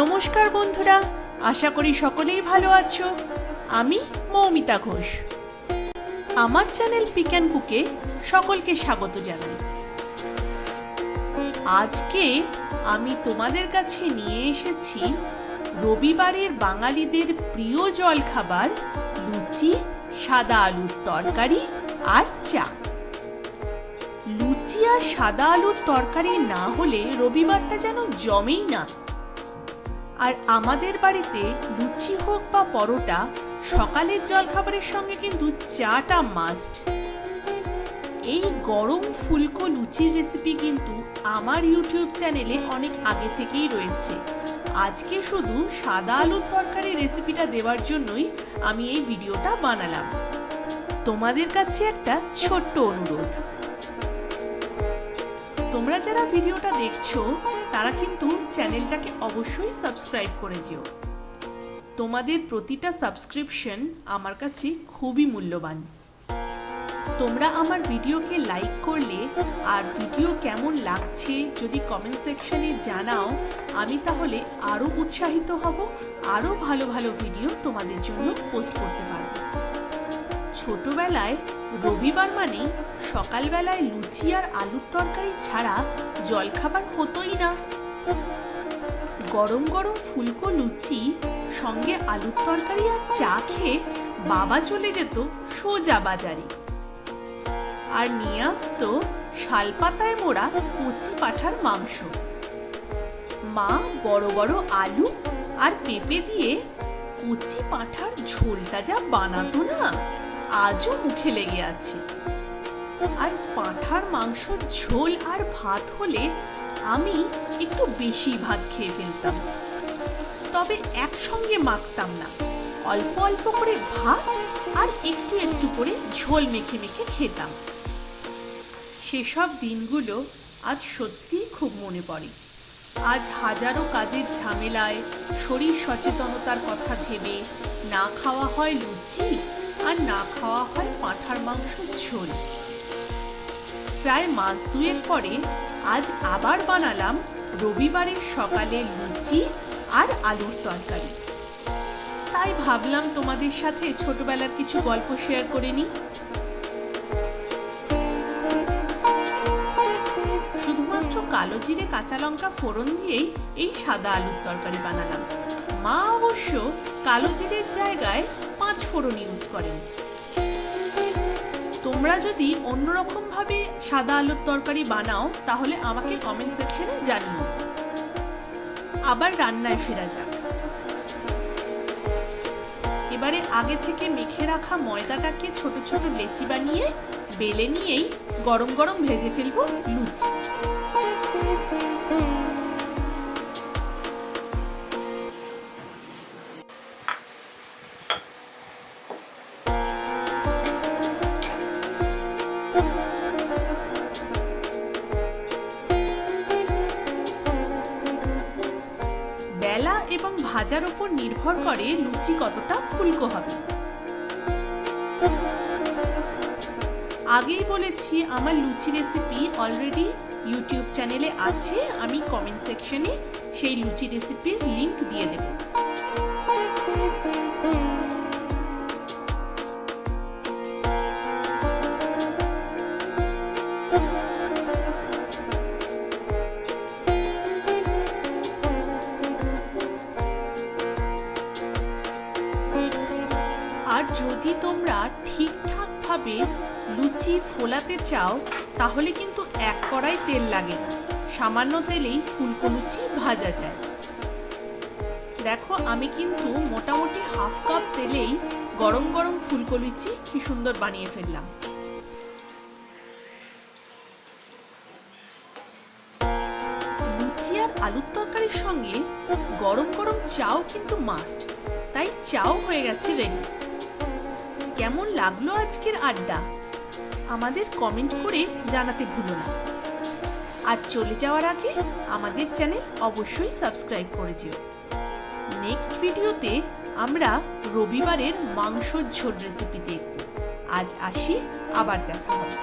নমস্কার বন্ধুরা, আশা করি সকলেই ভালো আছো। আমি মৌমিতা ঘোষ। আমার চ্যানেল পিক অ্যান্ড কুকে সকলকে স্বাগত জানাই। আজকে আমি তোমাদের কাছে নিয়ে এসেছি রবিবারের বাঙালিদের প্রিয় জলখাবার লুচি, সাদা আলুর তরকারি আর চা। লুচি আর সাদা আলুর তরকারি না হলে রবিবারটা যেন জমেই না। আর আমাদের বাড়িতে লুচি হোক বা পরোটা, সকালের জলখাবারের সঙ্গে কিন্তু চাটা মাস্ট। এই গরম ফুলকো লুচির রেসিপি কিন্তু আমার ইউটিউব চ্যানেলে অনেক আগে থেকেই রয়েছে। আজকে শুধু সাদা আলুর তরকারির রেসিপিটা দেওয়ার জন্যই আমি এই ভিডিওটা বানালাম। তোমাদের কাছে একটা ছোট্ট অনুরোধ, তোমরা যারা ভিডিওটা দেখছো তারা কিন্তু চ্যানেলটাকে অবশ্যই সাবস্ক্রাইব করে যেও। তোমাদের প্রতিটা সাবস্ক্রিপশন আমার কাছে খুবই মূল্যবান। তোমরা আমার ভিডিওকে লাইক করলে আর ভিডিও কেমন লাগছে যদি কমেন্ট সেকশনে জানাও, আমি তাহলে আরও উৎসাহিত হব, আরও ভালো ভালো ভিডিও তোমাদের জন্য পোস্ট করতে পারব। ছোটবেলায় রবিবার মানেই সকালবেলায় লুচি আর আলুর তরকারি ছাড়া জলখাবার হতোই না। গরম গরম ফুলকো লুচি সঙ্গে আলুর তরকারি আর চা খেয়ে বাবা চলে যেত সোজা বাজারে, আর নিয়ে আসতো শালপাতায় মোড়া কচি পাঁঠার মাংস। মা বড় বড় আলু আর পেঁপে দিয়ে কচি পাঁঠার ঝোলটা যা বানাতো না, আজও মুখে লেগে আছে। আর পাঁঠার মাংস ঝোল আর ভাত হলে আমি একটু বেশি ভাত খেয়ে ফেলতাম, তবে একসঙ্গে মাখতাম না, অল্প অল্প করে ভাত আর একটু একটু করে ঝোল মেখে মেখে খেতাম। সেসব দিনগুলো আজ সত্যিই খুব মনে পড়ে। আজ হাজারো কাজের ঝামেলায় শরীর সচেতনতার কথা ভেবে না খাওয়া হয় লুচি আর না খাওয়া হয় পাঁঠার মাংস ঝোল। প্রায় মাস দুয়েক পরে আজ আবার বানালাম রবিবারের সকালে লুচি আর আলুর তরকারি। তাই ভাবলাম তোমাদের সাথে ছোটবেলার কিছু গল্প শেয়ার করে নিই। শুধুমাত্র কালো জিরে কাঁচা লঙ্কা ফোড়ন দিয়েই এই সাদা আলুর তরকারি বানালাম। মা অবশ্য কালো জিরের জায়গায় 5 ফোড়ন ইউজ করেন। তোমরা যদি অন্যরকম ভাবে সাদা আলুর তরকারি বানাও তাহলে আমাকে কমেন্ট সেকশনে জানিও। আবার রান্নায় ফেরা যাক। এবারে আগে থেকে মেখে রাখা ময়দাটাকে ছোট ছোট লেচি বানিয়ে বেলে নিয়েই গরম গরম ভেজে ফেলবো লুচি। বেলা এবং ভাজার উপর নির্ভর করে লুচি কতটা ফুলকো হবে। আগেই বলেছি আমার লুচি রেসিপি অলরেডি ইউটিউব চ্যানেলে আছে, আমি কমেন্ট সেকশনে সেই লুচি রেসিপির লিংক দিয়ে দেব। আর যদি তোমরা ঠিকঠাক ভাবে লুচি ফোলাতে চাও তাহলে কিন্তু এক কড়াই তেল লাগে না, সামান্য তেলেই ফুলকো লুচি ভাজা যায়। দেখো আমি কিন্তু মোটামুটি হাফ কাপ তেলেই গরম গরম ফুলকো লুচি কি সুন্দর বানিয়ে ফেললাম। লুচি আর আলুর তরকারির সঙ্গে গরম গরম চাও কিন্তু মাস্ট, তাই চাও হয়ে গেছে রেডি। কেমন লাগলো আজকের আড্ডা আমাদের কমেন্ট করে জানাতে ভুলো না। আর চলে যাওয়ার আগে আমাদের চ্যানেল অবশ্যই সাবস্ক্রাইব করে যেও। নেক্সট ভিডিওতে আমরা রবিবারের মাংস ঝোল রেসিপি দেখব। আজ আসি, আবার দেখা হবে।